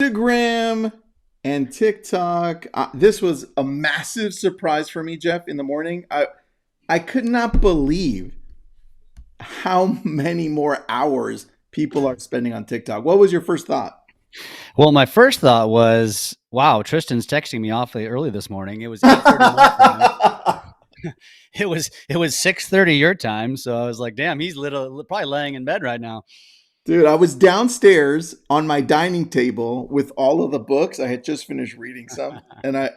Instagram and TikTok. This was a massive surprise for me, Jeff, in the morning. I could not believe how many more hours people are spending on TikTok. What was your first thought? Well, my first thought was, wow, Tristan's texting me awfully early this morning. It was 8:30 my time. It was 6:30 your time. So I was like, damn, he's probably laying in bed right now. Dude, I was downstairs on my dining table with all of the books. I had just finished reading some, and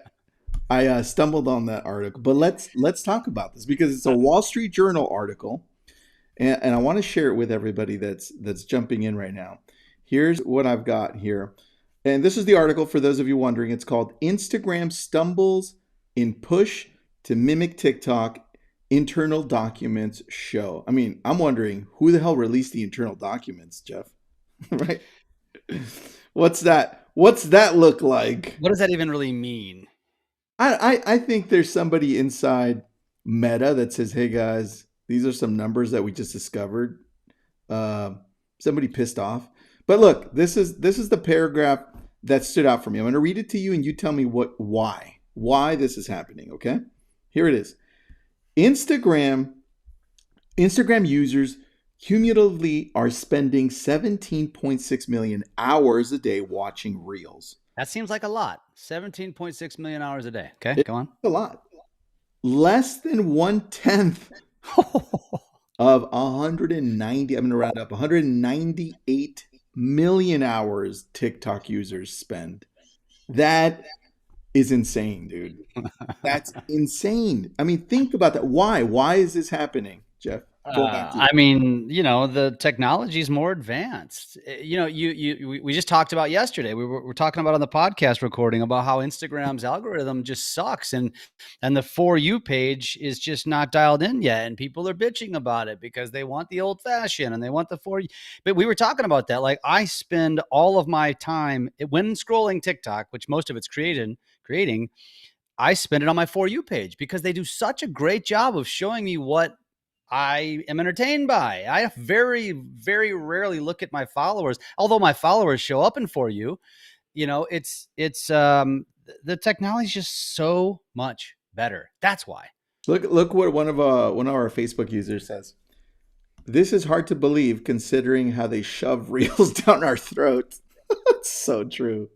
I stumbled on that article. But let's talk about this because it's a Wall Street Journal article, and I want to share it with everybody that's jumping in right now. Here's what I've got here, and this is the article for those of you wondering. It's called "Instagram Stumbles in Push to Mimic TikTok." Internal documents show. I mean, I'm wondering who the hell released the internal documents, Jeff? Right? What's that? What's that look like? What does that even really mean? I think there's somebody inside Meta that says, "Hey guys, these are some numbers that we just discovered." Uh, Somebody pissed off. But look, this is the paragraph that stood out for me. I'm going to read it to you, and you tell me why this is happening. Okay, here it is. Instagram users cumulatively are spending 17.6 million hours a day watching reels. That seems like a lot. 17.6 million hours a day. Okay, It's go on. a lot. Less than 1/10 of 190, I'm going to round up, 198 million hours TikTok users spend. That is insane, dude. That's insane. I mean, think about that. Why? Why is this happening, Jeff? Go back to you. I mean, the technology is more advanced. We just talked about yesterday. We're talking about on the podcast recording about how Instagram's algorithm just sucks, and the For You page is just not dialed in yet, and people are bitching about it because they want the old fashioned and they want the For You. But we were talking about that. Like, I spend all of my time when scrolling TikTok, which most of it's creating. I spend it on my For You page because they do such a great job of showing me what I am entertained by. I very, very rarely look at my followers, although my followers show up in For You. It's the technology is just so much better. That's why. Look what one of our Facebook users says. This is hard to believe considering how they shove reels down our throats. That's so true.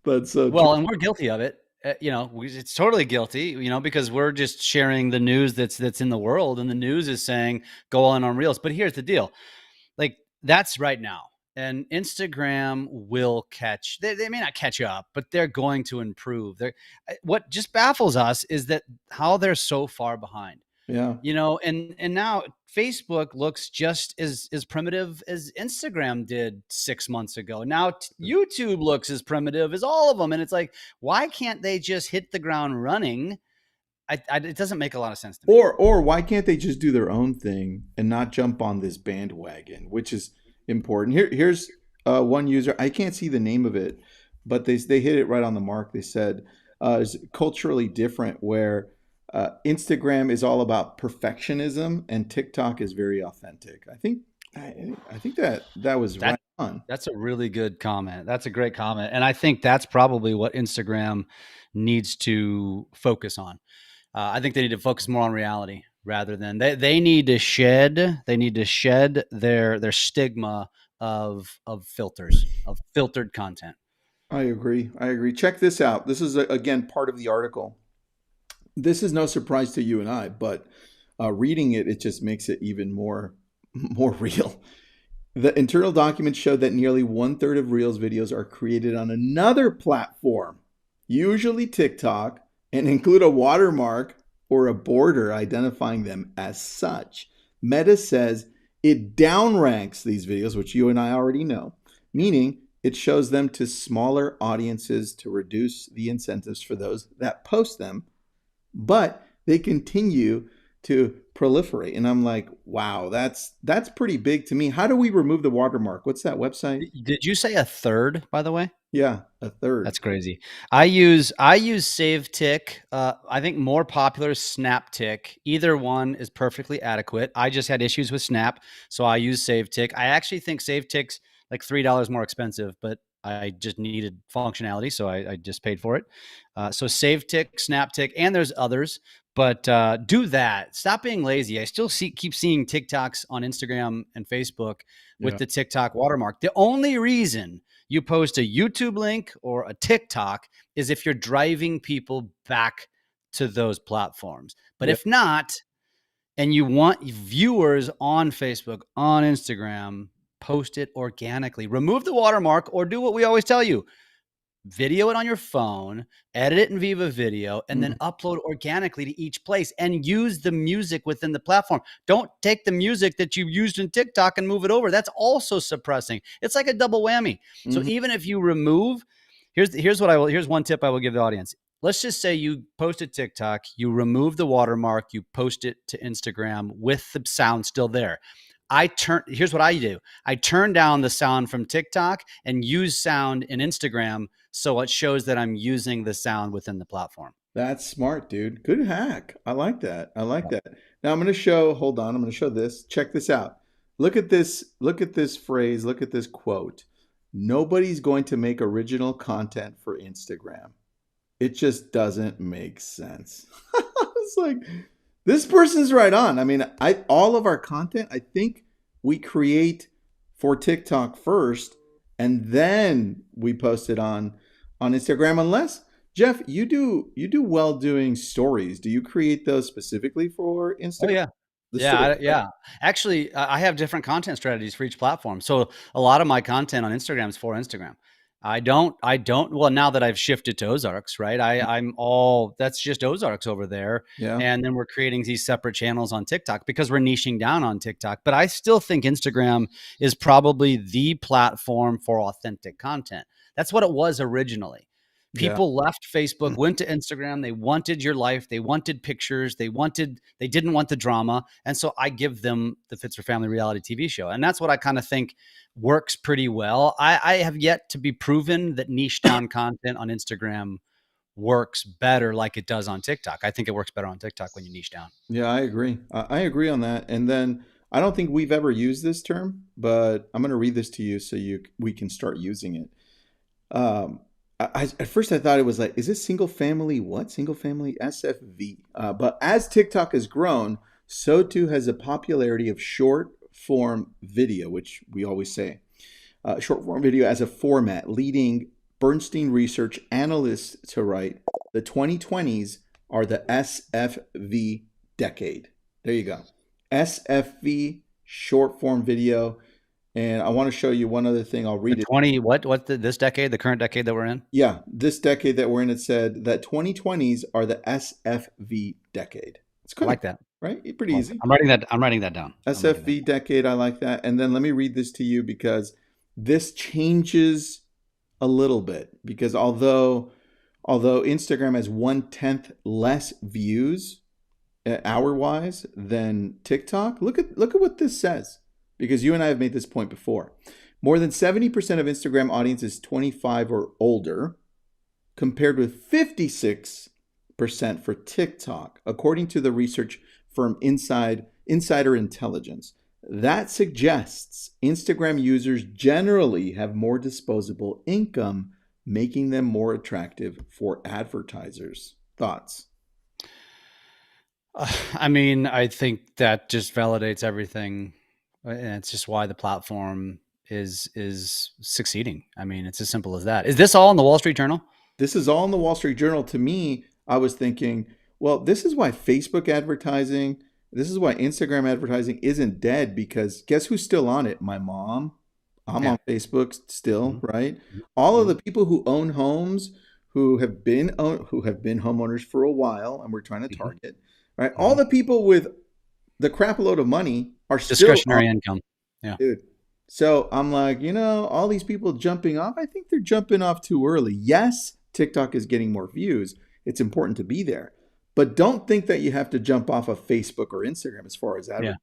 That's so true. Well, and we're guilty of it. It's totally guilty, because we're just sharing the news that's in the world, and the news is saying go on reels. But here's the deal. Like, that's right now. And Instagram will they may not catch up, but they're going to improve. What just baffles us is that how they're so far behind. Yeah. And now Facebook looks just as primitive as Instagram did 6 months ago. Now YouTube looks as primitive as all of them. And it's like, why can't they just hit the ground running? It doesn't make a lot of sense to me. Or why can't they just do their own thing and not jump on this bandwagon, which is important. Here's one user. I can't see the name of it, but they hit it right on the mark. They said it's culturally different, where Instagram is all about perfectionism and TikTok is very authentic. I think that was right on. That's a really good comment. That's a great comment. And I think that's probably what Instagram needs to focus on. I think they need to focus more on reality rather than they need to shed their stigma of filters, of filtered content. I agree. Check this out. This is again part of the article. This is no surprise to you and I, but reading it just makes it even more real. The internal documents show that nearly 1/3 of Reels videos are created on another platform, usually TikTok, and include a watermark or a border identifying them as such. Meta says it downranks these videos, which you and I already know, meaning it shows them to smaller audiences to reduce the incentives for those that post them, but they continue to proliferate. And I'm like, wow, that's pretty big to me. How do we remove the watermark? What's that website? Did you say a third, by the way? Yeah, a third. That's crazy. I use SaveTick. I think more popular is SnapTick. Either one is perfectly adequate. I just had issues with Snap, so I use SaveTick. I actually think SaveTick's like $3 more expensive, but I just needed functionality, so I just paid for it. So SaveTick, SnapTick, and there's others, but do that. Stop being lazy. I still keep seeing TikToks on Instagram and Facebook with Yeah. the TikTok watermark. The only reason you post a YouTube link or a TikTok is if you're driving people back to those platforms. But Yeah. if not, and you want viewers on Facebook, on Instagram, post it organically. Remove the watermark or do what we always tell you. Video it on your phone, edit it in Viva Video, and then Mm. upload organically to each place and use the music within the platform. Don't take the music that you used in TikTok and move it over. That's also suppressing. It's like a double whammy. So Mhm. even if you remove, here's one tip I will give the audience. Let's just say you post a TikTok, you remove the watermark, you post it to Instagram with the sound still there. Here's what I do. I turn down the sound from TikTok and use sound in Instagram so it shows that I'm using the sound within the platform. That's smart, dude. Good hack. I like that. I like that. Now I'm going to show, hold on, I'm going to show this. Check this out. Look at this. Look at this phrase. Look at this quote. Nobody's going to make original content for Instagram. It just doesn't make sense. It's like this person's right on. I mean, all of our content, I think we create for TikTok first and then we post it on Instagram unless Jeff, you do well doing stories. Do you create those specifically for Oh Instagram? yeah. The story, Yeah, right? yeah. Actually, I have different content strategies for each platform. So a lot of my content on Instagram is for Instagram. I don't, well, now that I've shifted to Ozarks, right? That's just Ozarks over there. Yeah. And then we're creating these separate channels on TikTok because we're niching down on TikTok. But I still think Instagram is probably the platform for authentic content. That's what it was originally. Yeah. People left Facebook, went to Instagram. They wanted your life. They wanted pictures. They didn't want the drama. And so I give them the Pfitzer Family reality TV show. And that's what I kind of think works pretty well. I have yet to be proven that niche down content on Instagram works better like it does on TikTok. I think it works better on TikTok when you niche down. Yeah, I agree. I agree on that. And then I don't think we've ever used this term, but I'm going to read this to you so we can start using it. Um, at first I thought it was like, is this single family what? Single family SFV. But as TikTok has grown, so too has the popularity of short form video, which we always say. Short form video as a format, leading Bernstein research analysts to write the 2020s are the SFV decade. There you go. SFV, short form video. And I want to show you one other thing. I'll read it. This decade, the current decade that we're in? Yeah, this decade that we're in, it said that 2020s are the SFV decade. It's I kind of like that. right, pretty easy. I'm writing that down. I'm writing that SFV decade, I like that. And then let me read this to you because this changes a little bit. Because although Instagram has 1/10 less views hour wise than TikTok, look at what this says. Because you and I have made this point before. More than 70% of Instagram audience is 25 or older, compared with 56% for TikTok, according to the research firm Insider Intelligence. That suggests Instagram users generally have more disposable income, making them more attractive for advertisers. Thoughts? I mean, I think that just validates everything. And it's just why the platform is succeeding. I mean, it's as simple as that. Is this all in the Wall Street Journal? This is all in the Wall Street Journal. To me, I was thinking, well, this is why Facebook advertising, this is why Instagram advertising isn't dead because guess who's still on it? My mom. I'm Yeah. on Facebook still, Mhm. right? All of Mhm. the people who own homes, who have been homeowners for a while, and we're trying to Mhm. target, right? All Mhm. the people with the crap load of money are still on, Discretionary income. Yeah. dude. So I'm like, all these people jumping off, I think they're jumping off too early. Yes, TikTok is getting more views. It's important to be there. But don't think that you have to jump off of Facebook or Instagram as far as Yeah. advertising.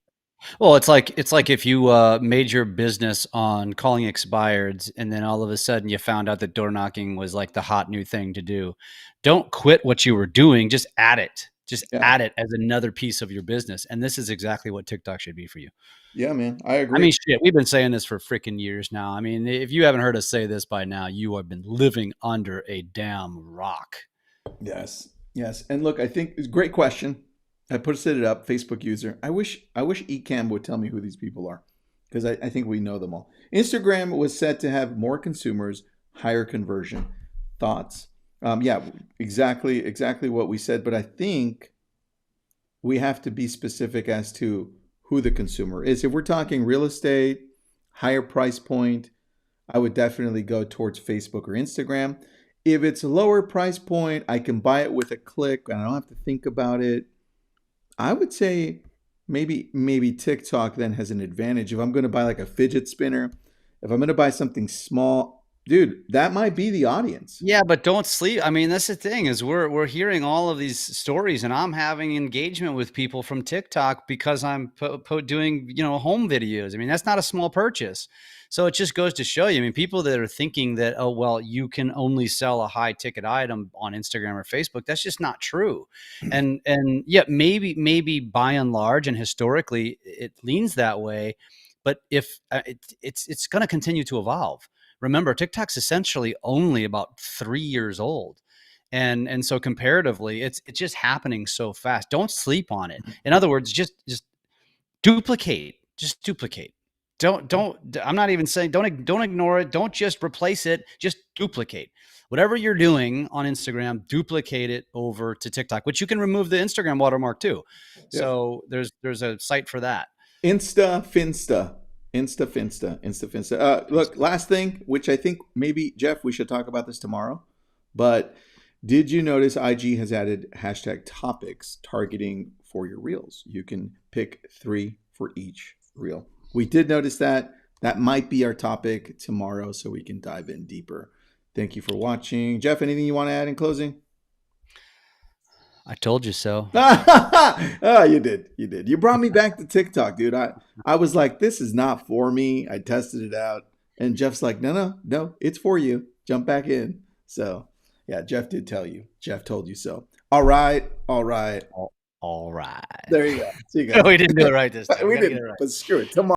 Well, it's like if you made your business on calling expireds, and then all of a sudden you found out that door knocking was like the hot new thing to do. Don't quit what you were doing. Just add it Just Yeah. add it as another piece of your business. And this is exactly what TikTok should be for you. Yeah, man. I I agree. mean, shit, we've been saying this for freaking years now. I mean, if you haven't heard us say this by now, you have been living under a damn rock. Yes. Yes. And look, I think it's a great question. I posted it up, Facebook user. I wish Ecamm would tell me who these people are, because I think we know them all. Instagram was said to have more consumers, higher conversion. Thoughts? Yeah, exactly what we said. But I think we have to be specific as to who the consumer is. If we're talking real estate, higher price point, I would definitely go towards Facebook or Instagram. If it's a lower price point, I can buy it with a click and I don't have to think about it. I would say maybe TikTok then has an advantage. If I'm going to buy like a fidget spinner, if I'm going to buy something small, dude, that might be the audience. Yeah, but don't sleep. I mean, that's the thing is we're hearing all of these stories, and I'm having engagement with people from TikTok because I'm doing home videos. I mean, that's not a small purchase. So it just goes to show you. I mean, people that are thinking that, oh well, you can only sell a high ticket item on Instagram or Facebook. That's just not true. And yeah, maybe by and large and historically it leans that way, but if it's going to continue to evolve. Remember, TikTok's essentially only about 3 years old. And so comparatively, it's just happening so fast. Don't sleep on it. In other words, just duplicate. Just duplicate. Don't I'm not even saying don't ignore it. Don't just replace it. Just duplicate. Whatever you're doing on Instagram, duplicate it over to TikTok, which you can remove the Instagram watermark too. Yep. So there's a site for that. Insta Finsta. Insta Finsta. Insta Finsta. Look, last thing, which I think maybe, Jeff, we should talk about this tomorrow. But did you notice IG has added hashtag topics targeting for your reels? You can pick 3 for each reel. We did notice that. That might be our topic tomorrow, so we can dive in deeper. Thank you for watching. Jeff, anything you want to add in closing? I told you so. Oh, you did. You did. You brought me back to TikTok, dude. I was like, this is not for me. I tested it out. And Jeff's like, no, it's for you. Jump back in. So, yeah, Jeff did tell you. Jeff told you so. All right. All right. There you go. See you guys. We didn't do it right this time. We didn't, but screw it. Tomorrow.